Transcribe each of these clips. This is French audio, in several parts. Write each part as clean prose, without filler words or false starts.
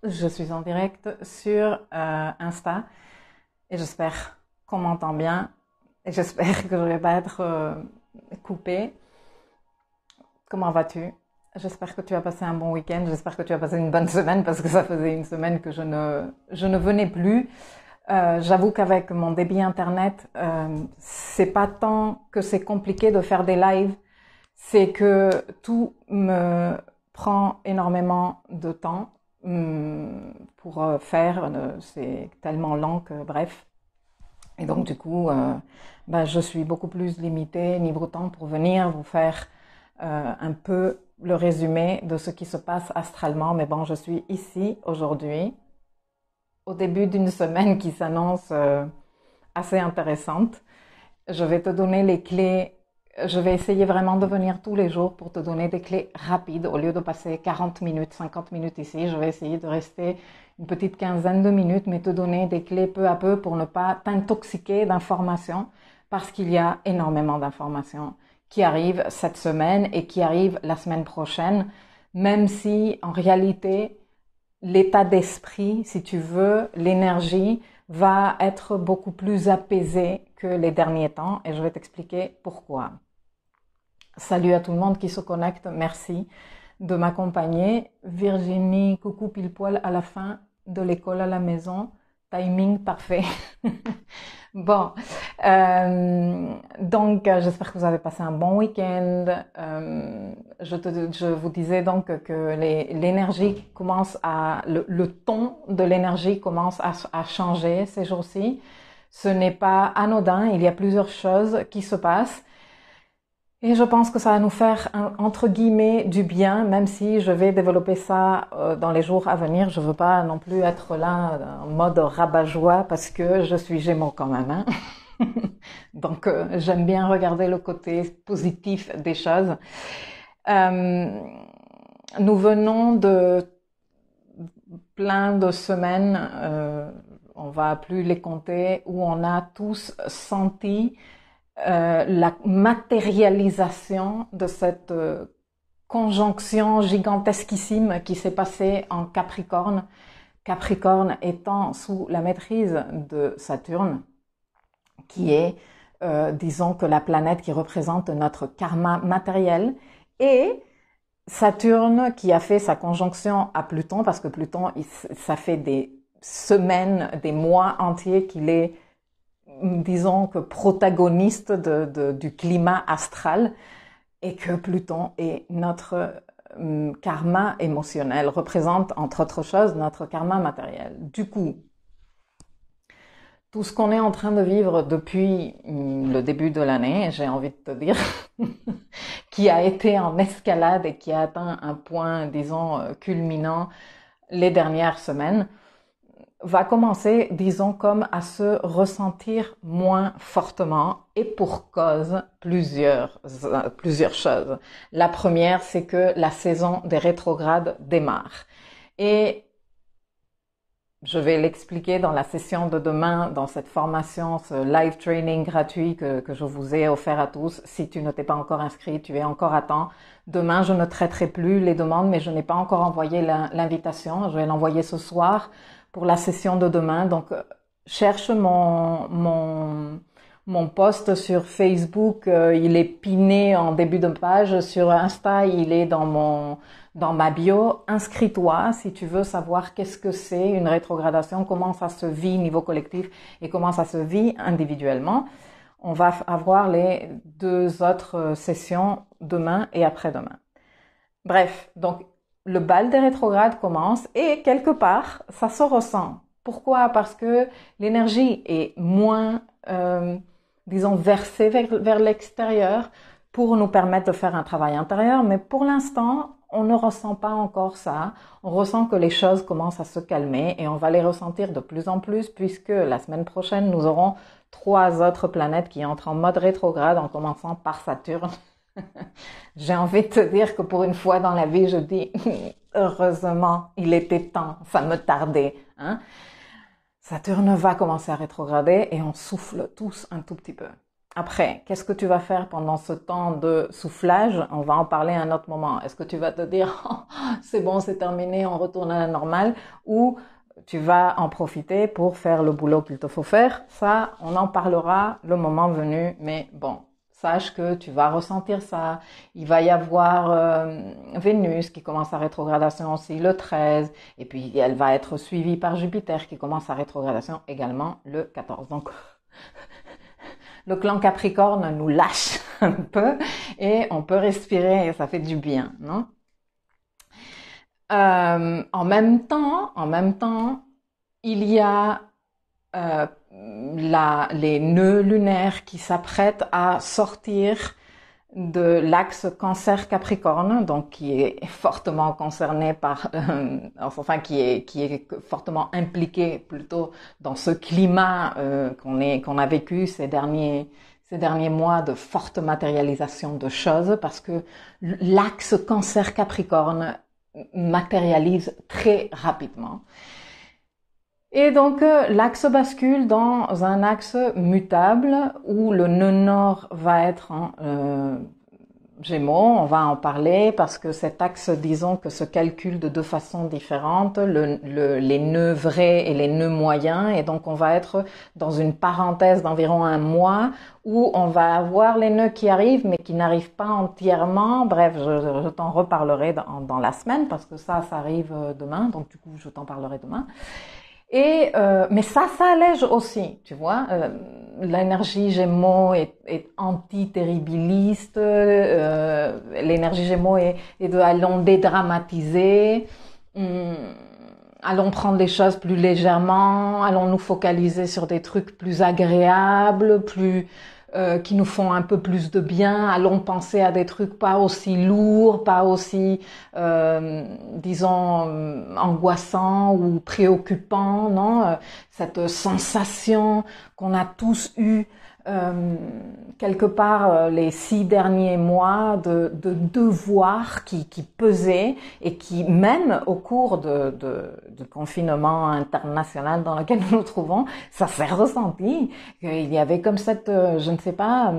Je suis en direct sur Insta et j'espère qu'on m'entend bien et j'espère que je ne vais pas être coupée. Comment vas-tu? J'espère que tu as passé un bon week-end, j'espère que tu as passé une bonne semaine parce que ça faisait une semaine que je ne venais plus. J'avoue qu'avec mon débit internet, c'est pas tant que c'est compliqué de faire des lives, c'est que tout me prend énormément de temps pour faire. C'est tellement lent que bref. Et donc du coup, je suis beaucoup plus limitée niveau temps pour venir vous faire un peu le résumé de ce qui se passe astralement. Mais bon, je suis ici aujourd'hui au début d'une semaine qui s'annonce assez intéressante. Je vais te donner les clés. Je vais essayer vraiment de venir tous les jours pour te donner des clés rapides. Au lieu de passer 40 minutes, 50 minutes ici, je vais essayer de rester une petite quinzaine de minutes, mais te donner des clés peu à peu pour ne pas t'intoxiquer d'informations, parce qu'il y a énormément d'informations qui arrivent cette semaine et qui arrivent la semaine prochaine, même si en réalité, l'état d'esprit, si tu veux, l'énergie va être beaucoup plus apaisé que les derniers temps et je vais t'expliquer pourquoi. Salut à tout le monde qui se connecte, merci de m'accompagner. Virginie, coucou pile poil à la fin de l'école à la maison, timing parfait. Bon, donc j'espère que vous avez passé un bon week-end. Je vous disais donc que l'énergie commence le ton de l'énergie commence à changer ces jours-ci. Ce n'est pas anodin, il y a plusieurs choses qui se passent. Et je pense que ça va nous faire, entre guillemets, du bien, même si je vais développer ça dans les jours à venir. Je veux pas non plus être là en mode rabat-joie parce que je suis Gémeaux quand même. Hein. Donc, j'aime bien regarder le côté positif des choses. Nous venons de plein de semaines, on va plus les compter, où on a tous senti la matérialisation de cette conjonction gigantesquissime qui s'est passée en Capricorne. Capricorne étant sous la maîtrise de Saturne, qui est, disons que la planète qui représente notre karma matériel, et Saturne qui a fait sa conjonction à Pluton, parce que Pluton, ça fait des semaines, des mois entiers qu'il est, disons que protagoniste du climat astral, et que Pluton est notre karma émotionnel, représente entre autres choses notre karma matériel. Du coup, tout ce qu'on est en train de vivre depuis le début de l'année, j'ai envie de te dire, qui a été en escalade et qui a atteint un point, disons, culminant les dernières semaines, va commencer, disons, comme à se ressentir moins fortement et pour cause plusieurs choses. La première, c'est que la saison des rétrogrades démarre. Et je vais l'expliquer dans la session de demain, dans cette formation, ce live training gratuit que je vous ai offert à tous. Si tu ne t'es pas encore inscrit, tu es encore à temps. Demain, je ne traiterai plus les demandes, mais je n'ai pas encore envoyé l'invitation. Je vais l'envoyer ce soir pour la session de demain. Donc, cherche mon post sur Facebook. Il est piné en début de page. Sur Insta, il est dans ma bio. Inscris-toi si tu veux savoir qu'est-ce que c'est une rétrogradation, comment ça se vit niveau collectif et comment ça se vit individuellement. On va avoir les 2 autres sessions demain et après-demain. Bref, donc le bal des rétrogrades commence et quelque part, ça se ressent. Pourquoi? Parce que l'énergie est moins, disons, versée vers l'extérieur pour nous permettre de faire un travail intérieur, mais pour l'instant, on ne ressent pas encore ça. On ressent que les choses commencent à se calmer et on va les ressentir de plus en plus puisque la semaine prochaine, nous aurons 3 autres planètes qui entrent en mode rétrograde en commençant par Saturne. J'ai envie de te dire que pour une fois dans la vie, je dis heureusement, il était temps, ça me tardait. Hein? Saturne va commencer à rétrograder et on souffle tous un tout petit peu. Après, qu'est-ce que tu vas faire pendant ce temps de soufflage? On va en parler à un autre moment. Est-ce que tu vas te dire, oh, c'est bon, c'est terminé, on retourne à la normale, ou tu vas en profiter pour faire le boulot qu'il te faut faire? Ça, on en parlera le moment venu, mais bon, sache que tu vas ressentir ça. Il va y avoir Vénus qui commence sa rétrogradation aussi le 13, et puis elle va être suivie par Jupiter qui commence sa rétrogradation également le 14. Donc, le clan Capricorne nous lâche un peu et on peut respirer et ça fait du bien, non? En même temps, il y a les nœuds lunaires qui s'apprêtent à sortir de l'axe Cancer-Capricorne, donc qui est fortement concerné par, enfin qui est fortement impliqué plutôt dans ce climat qu'on a vécu ces derniers mois de forte matérialisation de choses, parce que l'axe Cancer-Capricorne matérialise très rapidement. Et donc, l'axe bascule dans un axe mutable où le nœud nord va être en Gémeaux. On va en parler parce que cet axe, disons que se calcule de deux façons différentes, les nœuds vrais et les nœuds moyens. Et donc, on va être dans une parenthèse d'environ un mois où on va avoir les nœuds qui arrivent mais qui n'arrivent pas entièrement. Bref, je t'en reparlerai dans la semaine parce que ça arrive demain. Donc, du coup, je t'en parlerai demain. Et mais ça allège aussi, tu vois. L'énergie Gémeaux est anti-terribiliste. L'énergie Gémeaux est de allons dédramatiser, allons prendre les choses plus légèrement, allons nous focaliser sur des trucs plus agréables, qui nous font un peu plus de bien, allons penser à des trucs pas aussi lourds, pas aussi, disons, angoissants ou préoccupants, non? Cette sensation qu'on a tous eue quelque part les 6 derniers mois de devoir qui pesait et qui même au cours du confinement international dans lequel nous nous trouvons, ça s'est ressenti. Il y avait comme cette, je ne sais pas,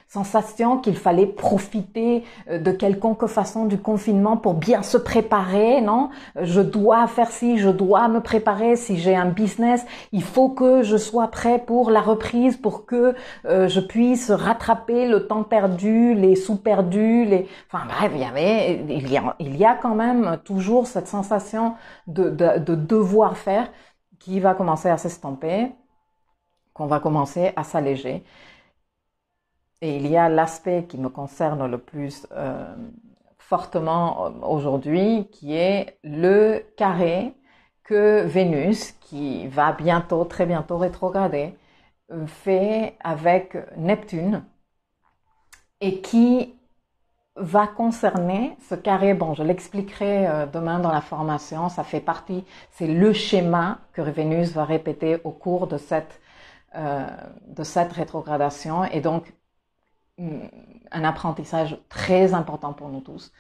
sensation qu'il fallait profiter de quelconque façon du confinement pour bien se préparer, non? Je dois faire ci, je dois me préparer. Si j'ai un business, il faut que je sois prêt pour la reprise, pour que je puisse rattraper le temps perdu, les sous perdus, enfin bref, il y a quand même toujours cette sensation de devoir faire qui va commencer à s'estomper, qu'on va commencer à s'alléger. Et il y a l'aspect qui me concerne le plus fortement aujourd'hui, qui est le carré que Vénus, qui va très bientôt rétrograder, fait avec Neptune et qui va concerner ce carré. Bon, je l'expliquerai demain dans la formation. Ça fait partie, c'est le schéma que Vénus va répéter au cours de cette rétrogradation, et donc un apprentissage très important pour nous tous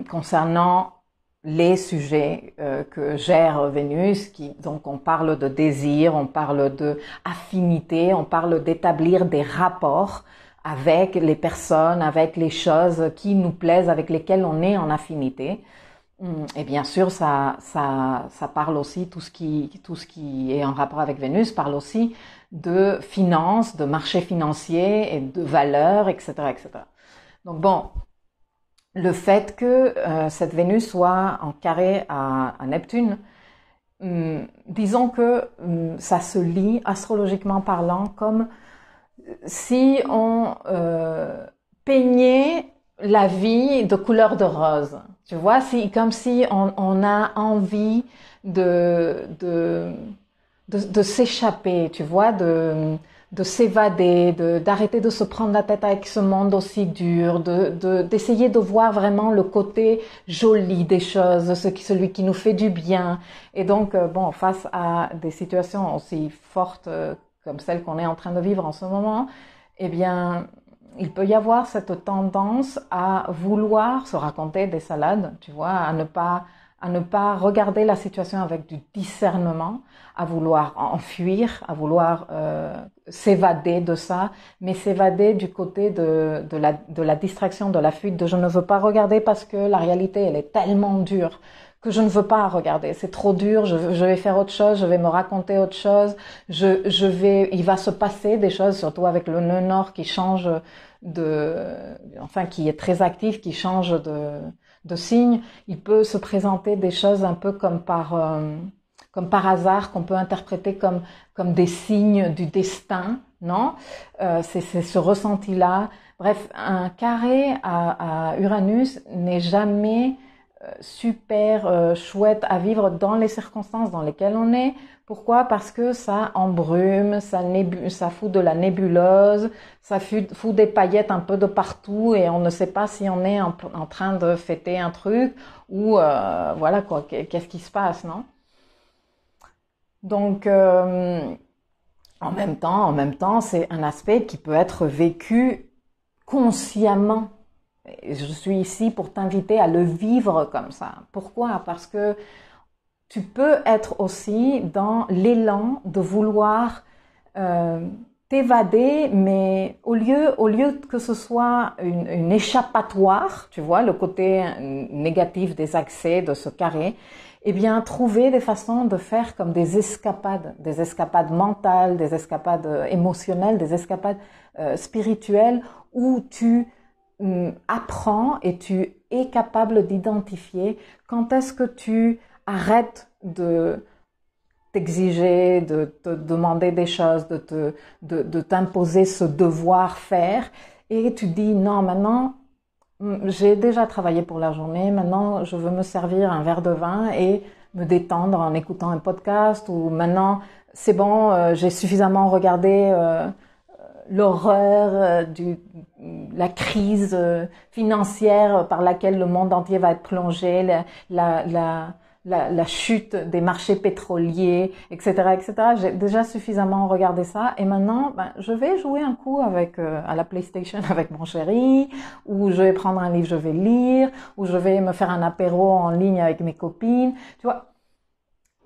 concernant les sujets que gère Vénus, donc on parle de désir, on parle de affinité, on parle d'établir des rapports avec les personnes, avec les choses qui nous plaisent, avec lesquelles on est en affinité. Et bien sûr, ça parle aussi, tout ce qui est en rapport avec Vénus parle aussi de finances, de marché financier et de valeurs, etc., etc. Donc bon, le fait que cette Vénus soit en carré à Neptune, disons que ça se lit astrologiquement parlant comme si on peignait la vie de couleur de rose. Tu vois, comme si on a envie de s'échapper, tu vois, de s'évader, d'arrêter de se prendre la tête avec ce monde aussi dur, d'essayer de voir vraiment le côté joli des choses, celui qui nous fait du bien. Et donc, bon, face à des situations aussi fortes comme celle qu'on est en train de vivre en ce moment, eh bien, il peut y avoir cette tendance à vouloir se raconter des salades, tu vois, à ne pas à ne pas regarder la situation avec du discernement, à vouloir enfuir, à vouloir s'évader de ça, mais s'évader du côté de la distraction, de la fuite, de je ne veux pas regarder parce que la réalité, elle est tellement dure que je ne veux pas regarder. C'est trop dur, je vais faire autre chose, je vais me raconter autre chose, il va se passer des choses, surtout avec le nœud nord qui change qui est très actif, qui change de signe. Il peut se présenter des choses un peu comme par hasard, qu'on peut interpréter comme des signes du destin, non? C'est ce ressenti-là. Bref, un carré à Uranus n'est jamais super chouette à vivre dans les circonstances dans lesquelles on est. Pourquoi? Parce que ça embrume, ça fout de la nébuleuse, ça fout des paillettes un peu de partout et on ne sait pas si on est en train de fêter un truc ou voilà quoi, qu'est-ce qui se passe, non? Donc en même temps, c'est un aspect qui peut être vécu consciemment. Je suis ici pour t'inviter à le vivre comme ça. Pourquoi? Parce que tu peux être aussi dans l'élan de vouloir t'évader, mais au lieu que ce soit une échappatoire, tu vois, le côté négatif des accès de ce carré, eh bien, trouver des façons de faire comme des escapades mentales, des escapades émotionnelles, des escapades spirituelles, où tu apprends et tu es capable d'identifier quand est-ce que tu arrêtes de t'exiger, de te demander des choses, de t'imposer ce devoir faire et tu dis non, maintenant j'ai déjà travaillé pour la journée, maintenant je veux me servir un verre de vin et me détendre en écoutant un podcast, ou maintenant c'est bon, j'ai suffisamment regardé l'horreur la crise financière par laquelle le monde entier va être plongé, la chute des marchés pétroliers, etc., etc. J'ai déjà suffisamment regardé ça et maintenant, je vais jouer un coup à la PlayStation avec mon chéri, ou je vais prendre un livre, je vais lire, ou je vais me faire un apéro en ligne avec mes copines. Tu vois,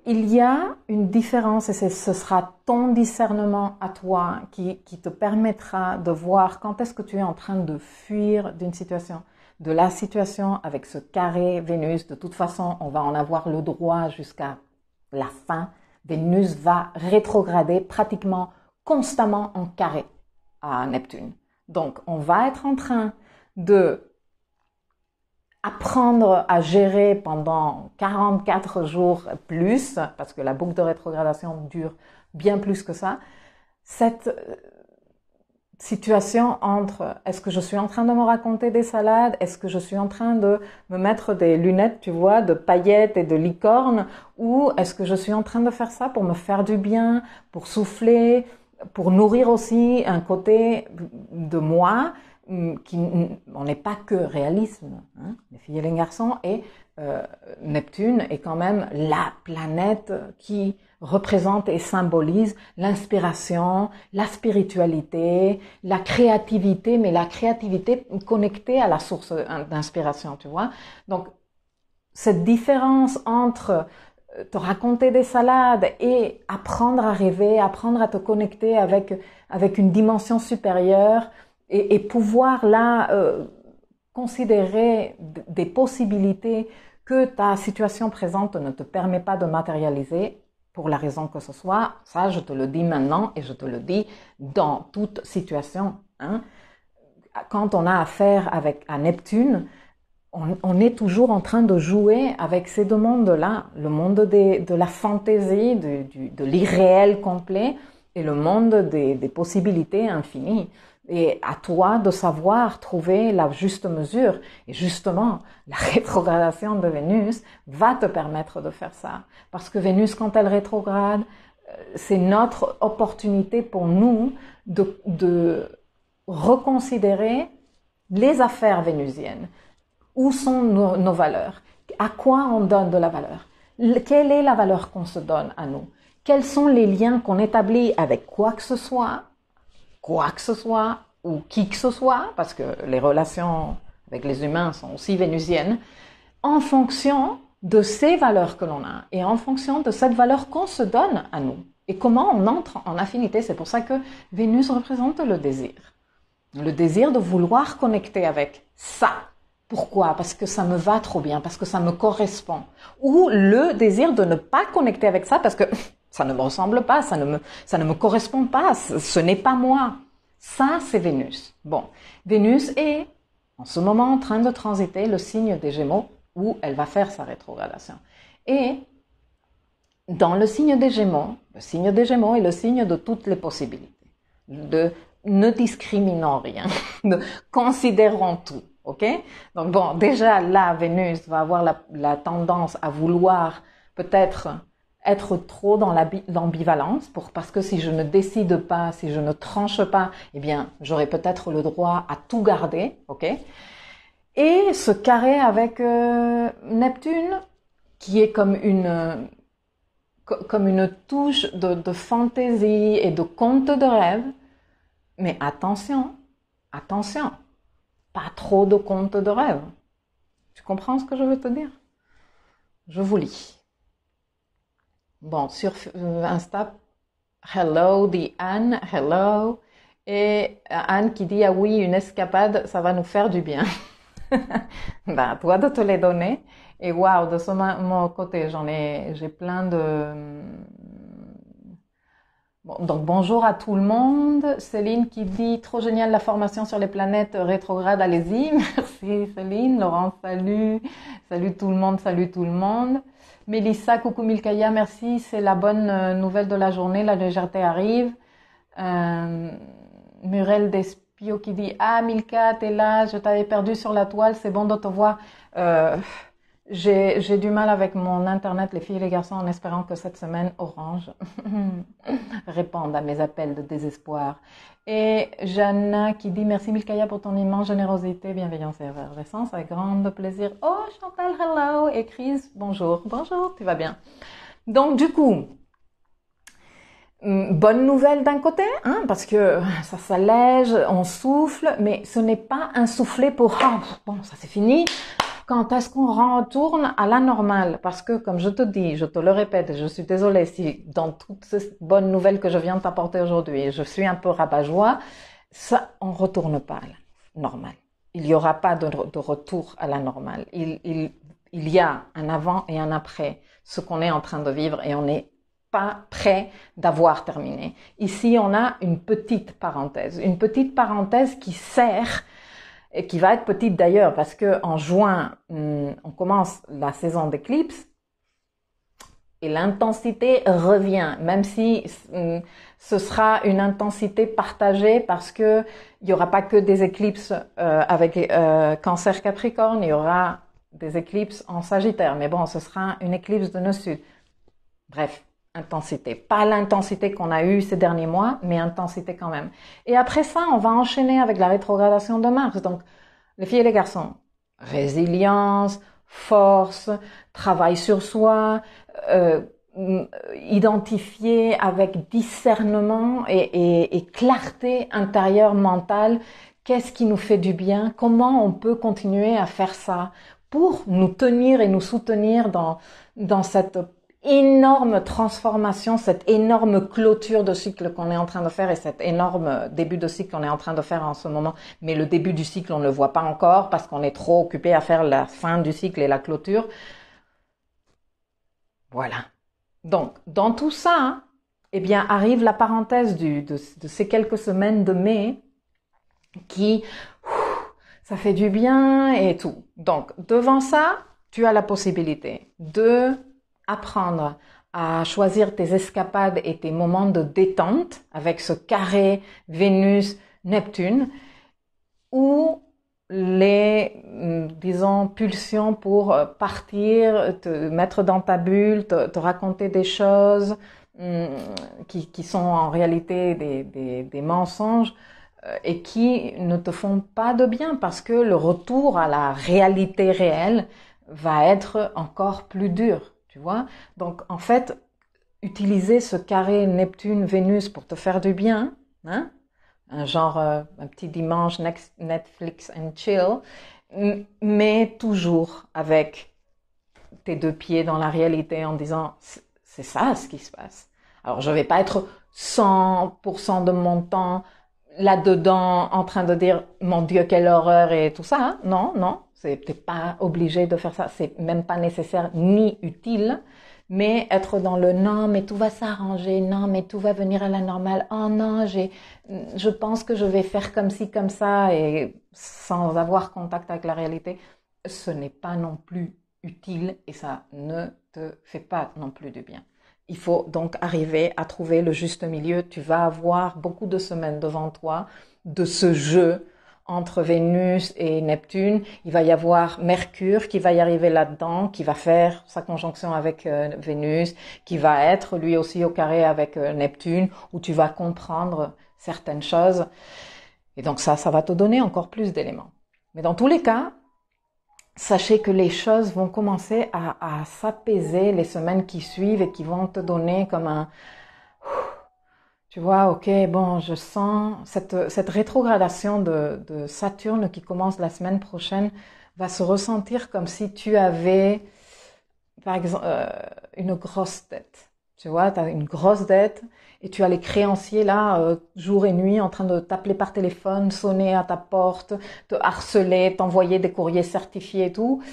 il y a une différence et ce sera ton discernement à toi qui te permettra de voir quand est-ce que tu es en train de fuir d'une situation. De la situation avec ce carré Vénus, de toute façon, on va en avoir le droit jusqu'à la fin. Vénus va rétrograder pratiquement constamment en carré à Neptune. Donc, on va être en train de apprendre à gérer pendant 44 jours plus, parce que la boucle de rétrogradation dure bien plus que ça, cette situation entre est-ce que je suis en train de me raconter des salades, est-ce que je suis en train de me mettre des lunettes, tu vois, de paillettes et de licornes, ou est-ce que je suis en train de faire ça pour me faire du bien, pour souffler, pour nourrir aussi un côté de moi on n'est pas que réalisme, hein, les filles et les garçons, et Neptune est quand même la planète qui représente et symbolise l'inspiration, la spiritualité, la créativité, mais la créativité connectée à la source d'inspiration, tu vois. Donc, cette différence entre te raconter des salades et apprendre à rêver, apprendre à te connecter avec une dimension supérieure, et pouvoir là considérer des possibilités que ta situation présente ne te permet pas de matérialiser pour la raison que ce soit. Ça, je te le dis maintenant et je te le dis dans toute situation. Hein. Quand on a affaire à Neptune, on est toujours en train de jouer avec ces deux mondes-là, le monde de la fantaisie, de l'irréel complet, et le monde des possibilités infinies. Et à toi de savoir trouver la juste mesure. Et justement, la rétrogradation de Vénus va te permettre de faire ça. Parce que Vénus, quand elle rétrograde, c'est notre opportunité pour nous de reconsidérer les affaires vénusiennes. Où sont nos valeurs? À quoi on donne de la valeur? Quelle est la valeur qu'on se donne à nous? Quels sont les liens qu'on établit avec quoi que ce soit ou qui que ce soit, parce que les relations avec les humains sont aussi vénusiennes, en fonction de ces valeurs que l'on a et en fonction de cette valeur qu'on se donne à nous et comment on entre en affinité. C'est pour ça que Vénus représente le désir de vouloir connecter avec ça. Pourquoi? Parce que ça me va trop bien, parce que ça me correspond. Ou le désir de ne pas connecter avec ça parce que ça ne me ressemble pas, ça ne me correspond pas, ce n'est pas moi. Ça, c'est Vénus. Bon, Vénus est en ce moment en train de transiter le signe des Gémeaux où elle va faire sa rétrogradation. Et dans le signe des Gémeaux est le signe de toutes les possibilités, de ne discriminons rien, de considérons tout. Ok? Donc bon, déjà là, Vénus va avoir la tendance à vouloir peut-être être trop dans l'ambivalence, parce que si je ne décide pas, si je ne tranche pas, eh bien, j'aurai peut-être le droit à tout garder, ok? Et ce carré avec Neptune, qui est comme une touche de fantaisie et de conte de rêve, mais attention, pas trop de contes de rêve. Tu comprends ce que je veux te dire? Je vous lis. Bon, sur Insta, hello, dit Anne, hello. Et Anne qui dit, ah oui, une escapade, ça va nous faire du bien. Ben, à toi de te les donner. Et waouh, de mon côté, j'ai plein de... Bon, donc bonjour à tout le monde. Céline qui dit, trop génial la formation sur les planètes rétrogrades, allez-y. Merci Céline. Laurent, salut. Salut tout le monde, salut tout le monde. Mélissa, coucou Milkaya, merci. C'est la bonne nouvelle de la journée, la légèreté arrive. Murel Despio qui dit, ah Milka, t'es là, je t'avais perdu sur la toile, c'est bon de te voir. J'ai du mal avec mon internet, les filles et les garçons, en espérant que cette semaine, Orange répondent à mes appels de désespoir. Et Jana qui dit, merci Milkaya pour ton immense générosité, bienveillance et effervescence, avec grand plaisir. Oh Chantal, hello. Et Chris, bonjour. Bonjour, tu vas bien. Donc du coup, bonne nouvelle d'un côté, hein, parce que ça s'allège, on souffle, mais ce n'est pas un souffler pour, ah, bon, ça c'est fini. Quand est-ce qu'on retourne à la normale? Parce que, comme je te dis, je te le répète, je suis désolée si dans toutes ces bonnes nouvelles que je viens de t'apporter aujourd'hui, je suis un peu rabat-joie, ça, on retourne pas à la normale. Il n'y aura pas de retour à la normale. Il y a un avant et un après ce qu'on est en train de vivre et on n'est pas prêt d'avoir terminé. Ici, on a une petite parenthèse qui sert et qui va être petite d'ailleurs parce que en juin, on commence la saison d'éclipse et l'intensité revient, même si ce sera une intensité partagée parce que il y aura pas que des éclipses avec Cancer Capricorne, il y aura des éclipses en Sagittaire, mais bon, ce sera une éclipse de nœud sud. Bref. Intensité. Pas l'intensité qu'on a eue ces derniers mois, mais intensité quand même. Et après ça, on va enchaîner avec la rétrogradation de Mars. Donc, les filles et les garçons, résilience, force, travail sur soi, identifier avec discernement et clarté intérieure mentale, qu'est-ce qui nous fait du bien, comment on peut continuer à faire ça pour nous tenir et nous soutenir dans cette énorme transformation, cette énorme clôture de cycle qu'on est en train de faire et cet énorme début de cycle qu'on est en train de faire en ce moment. Mais le début du cycle, on ne le voit pas encore parce qu'on est trop occupé à faire la fin du cycle et la clôture. Voilà. Donc, dans tout ça, eh bien, arrive la parenthèse de ces quelques semaines de mai qui, ça fait du bien et tout. Donc, devant ça, tu as la possibilité de apprendre à choisir tes escapades et tes moments de détente avec ce carré Vénus-Neptune ou les, disons, pulsions pour partir, te mettre dans ta bulle, te raconter des choses qui sont en réalité des mensonges et qui ne te font pas de bien parce que le retour à la réalité réelle va être encore plus dur. Tu vois? Donc, en fait, utiliser ce carré Neptune-Vénus pour te faire du bien, hein? Un genre, un petit dimanche Netflix and chill, mais toujours avec tes deux pieds dans la réalité en disant c'est ça ce qui se passe. Alors je vais pas être 100% de mon temps là-dedans en train de dire mon Dieu quelle horreur et tout ça. Hein? Non, non, t'es pas obligé de faire ça. C'est même pas nécessaire ni utile. Mais être dans le non, mais tout va s'arranger, non, mais tout va venir à la normale, oh non, je pense que je vais faire comme ci, comme ça, et sans avoir contact avec la réalité, ce n'est pas non plus utile et ça ne te fait pas non plus du bien. Il faut donc arriver à trouver le juste milieu. Tu vas avoir beaucoup de semaines devant toi de ce jeu entre Vénus et Neptune. Il va y avoir Mercure qui va y arriver là-dedans, qui va faire sa conjonction avec Vénus, qui va être lui aussi au carré avec Neptune, où tu vas comprendre certaines choses. Et donc ça va te donner encore plus d'éléments. Mais dans tous les cas, sachez que les choses vont commencer à s'apaiser les semaines qui suivent et qui vont te donner comme un... Tu vois, ok, bon, je sens cette rétrogradation de Saturne qui commence la semaine prochaine va se ressentir comme si tu avais, par exemple, une grosse dette. Tu vois, tu as une grosse dette et tu as les créanciers là, jour et nuit, en train de t'appeler par téléphone, sonner à ta porte, te harceler, t'envoyer des courriers certifiés et tout.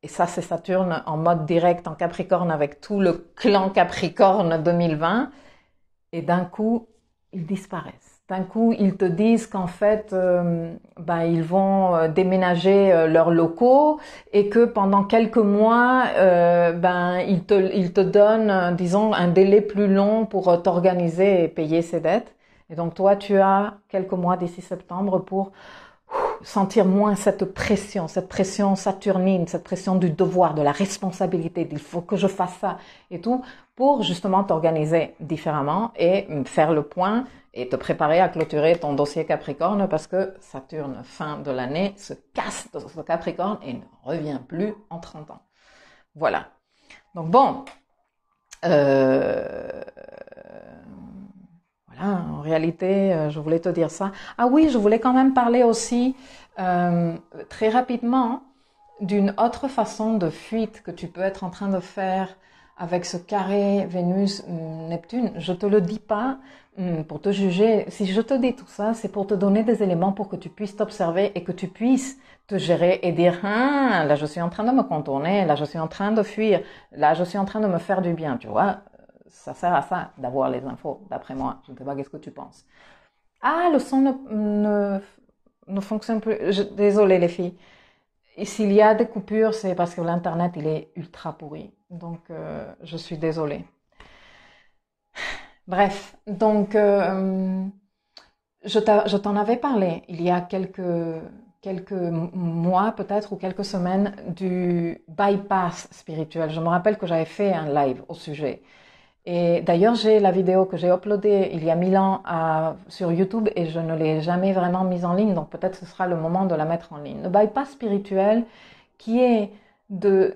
Et ça, c'est Saturne en mode direct en Capricorne avec tout le clan Capricorne 2020. Et d'un coup, ils disparaissent. D'un coup, ils te disent qu'en fait, ils vont déménager leurs locaux et que pendant quelques mois, ils te donnent, disons, un délai plus long pour t'organiser et payer ces dettes. Et donc toi, tu as quelques mois d'ici septembre pour sentir moins cette pression saturnine, cette pression du devoir, de la responsabilité, il faut que je fasse ça et tout, pour justement t'organiser différemment et faire le point et te préparer à clôturer ton dossier Capricorne parce que Saturne, fin de l'année, se casse de ce Capricorne et ne revient plus en 30 ans. Voilà. Donc bon, voilà, en réalité, je voulais te dire ça. Ah oui, je voulais quand même parler aussi très rapidement d'une autre façon de fuite que tu peux être en train de faire avec ce carré Vénus-Neptune. Je te le dis pas pour te juger. Si je te dis tout ça, c'est pour te donner des éléments pour que tu puisses t'observer et que tu puisses te gérer et dire ah, là je suis en train de me contourner, là je suis en train de fuir, là je suis en train de me faire du bien, tu vois. Ça sert à ça d'avoir les infos, d'après moi. Je ne sais pas qu'est-ce que tu penses. Ah, le son ne fonctionne plus. Désolée les filles. Et s'il y a des coupures, c'est parce que l'internet il est ultra pourri. Donc je suis désolée. Bref, donc je t'en avais parlé il y a quelques mois peut-être ou quelques semaines du bypass spirituel. Je me rappelle que j'avais fait un live au sujet. Et d'ailleurs, j'ai la vidéo que j'ai uploadée il y a 1000 ans sur YouTube et je ne l'ai jamais vraiment mise en ligne, donc peut-être ce sera le moment de la mettre en ligne. Le bypass spirituel qui est de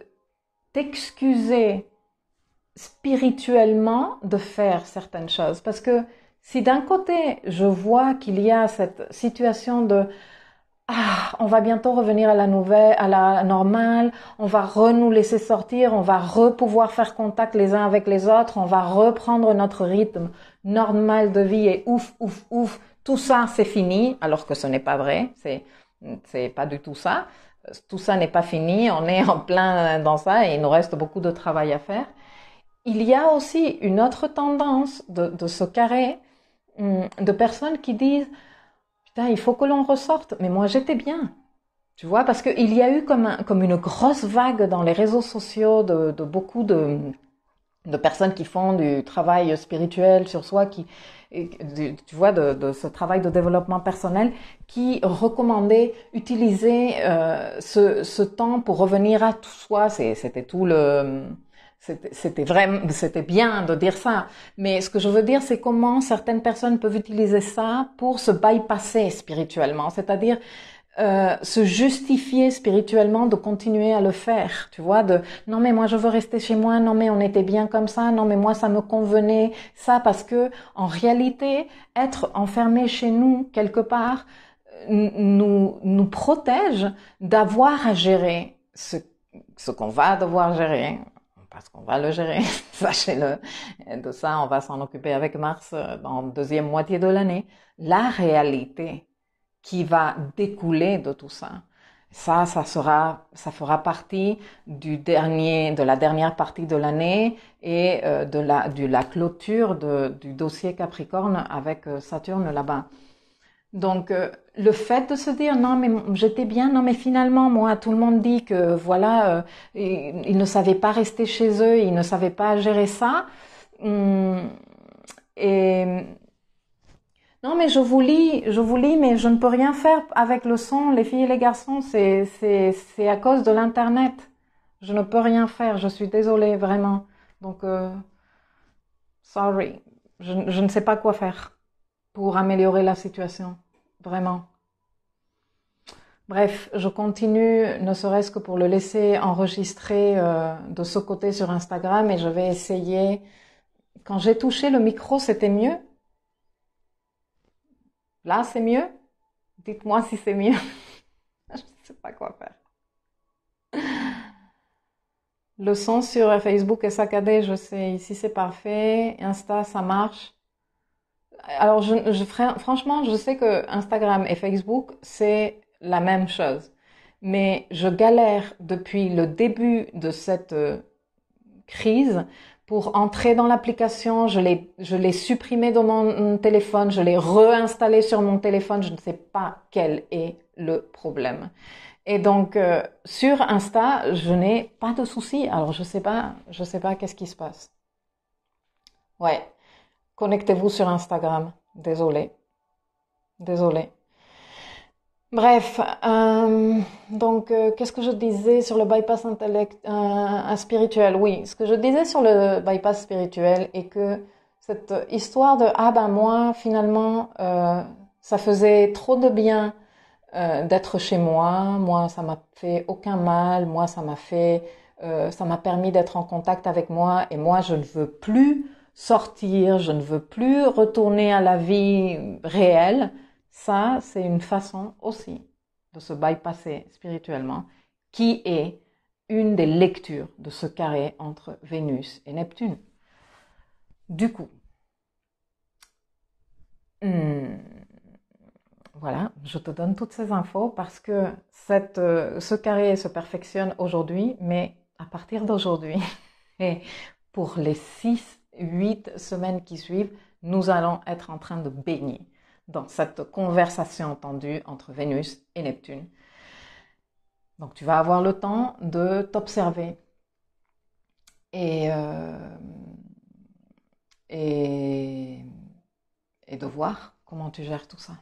t'excuser spirituellement de faire certaines choses. Parce que si d'un côté, je vois qu'il y a cette situation de on va bientôt revenir à la normale, on va nous laisser sortir, on va pouvoir faire contact les uns avec les autres, on va reprendre notre rythme normal de vie et ouf, tout ça c'est fini, alors que ce n'est pas vrai, c'est pas du tout ça. Tout ça n'est pas fini, on est en plein dans ça et il nous reste beaucoup de travail à faire. Il y a aussi une autre tendance de ce carré de personnes qui disent putain, il faut que l'on ressorte. Mais moi, j'étais bien. Tu vois, parce qu'il y a eu comme une grosse vague dans les réseaux sociaux de beaucoup de personnes qui font du travail spirituel sur soi, tu vois, de ce travail de développement personnel, qui recommandaient utiliser ce temps pour revenir à tout soi. C'était tout le... C'était bien de dire ça. Mais ce que je veux dire, c'est comment certaines personnes peuvent utiliser ça pour se bypasser spirituellement. C'est-à-dire, se justifier spirituellement de continuer à le faire. Tu vois, non mais moi je veux rester chez moi, non mais on était bien comme ça, non mais moi ça me convenait, ça parce que, en réalité, être enfermé chez nous, quelque part, nous protège d'avoir à gérer ce qu'on va devoir gérer, parce qu'on va le gérer, sachez-le. Et de ça, on va s'en occuper avec Mars dans la deuxième moitié de l'année. La réalité qui va découler de tout ça, ça fera partie de la dernière partie de l'année et de la clôture du dossier Capricorne avec Saturne là-bas. Donc, le fait de se dire non mais j'étais bien, non mais finalement moi tout le monde dit que voilà ils ne savaient pas rester chez eux, ils ne savaient pas gérer ça. Et non mais je vous lis, mais je ne peux rien faire avec le son, les filles et les garçons, c'est à cause de l'internet. Je ne peux rien faire, je suis désolée vraiment. Donc sorry, je ne sais pas quoi faire pour améliorer la situation, vraiment. Bref, je continue, ne serait-ce que pour le laisser enregistrer de ce côté sur Instagram, et je vais essayer. Quand j'ai touché le micro, c'était mieux. Là, c'est mieux. Dites-moi si c'est mieux. Je ne sais pas quoi faire. Le son sur Facebook est saccadé, je sais. Ici, c'est parfait. Insta, ça marche. Alors, franchement, je sais que Instagram et Facebook, c'est la même chose. Mais je galère depuis le début de cette crise pour entrer dans l'application. Je l'ai supprimé de mon téléphone, je l'ai réinstallé sur mon téléphone. Je ne sais pas quel est le problème. Et donc, sur Insta, je n'ai pas de soucis. Alors, je sais pas qu'est-ce qui se passe. Ouais. Connectez-vous sur Instagram. Désolée. Bref, donc qu'est-ce que je disais sur le bypass spirituel? Oui, ce que je disais sur le bypass spirituel est que cette histoire de ah ben moi finalement ça faisait trop de bien d'être chez moi ça m'a fait aucun mal, moi ça m'a permis d'être en contact avec moi, et moi je ne veux plus sortir, je ne veux plus retourner à la vie réelle. Ça, c'est une façon aussi de se bypasser spirituellement, qui est une des lectures de ce carré entre Vénus et Neptune. Du coup, voilà, je te donne toutes ces infos parce que ce carré se perfectionne aujourd'hui, mais à partir d'aujourd'hui, et pour les 6-8 semaines qui suivent, nous allons être en train de baigner dans cette conversation tendue entre Vénus et Neptune. Donc tu vas avoir le temps de t'observer et, et, et de voir comment tu gères tout ça.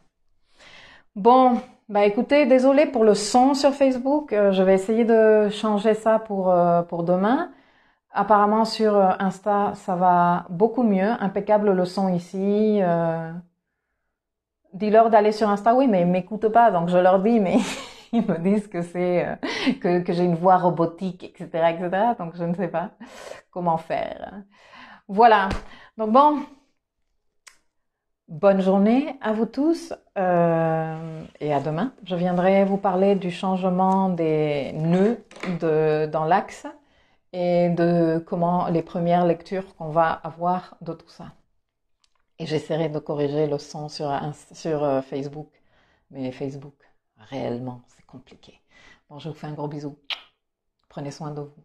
Bon, bah écoutez, désolé pour le son sur Facebook, je vais essayer de changer ça pour demain. Apparemment sur Insta, ça va beaucoup mieux, impeccable le son ici. Dis-leur d'aller sur Insta, oui, mais ils m'écoutent pas, donc je leur dis, mais ils me disent que c'est que j'ai une voix robotique, etc., etc. Donc je ne sais pas comment faire. Voilà. Donc bon, bonne journée à vous tous et à demain. Je viendrai vous parler du changement des nœuds dans l'axe et de comment les premières lectures qu'on va avoir de tout ça. Et j'essaierai de corriger le son sur Facebook. Mais Facebook, réellement, c'est compliqué. Bon, je vous fais un gros bisou. Prenez soin de vous.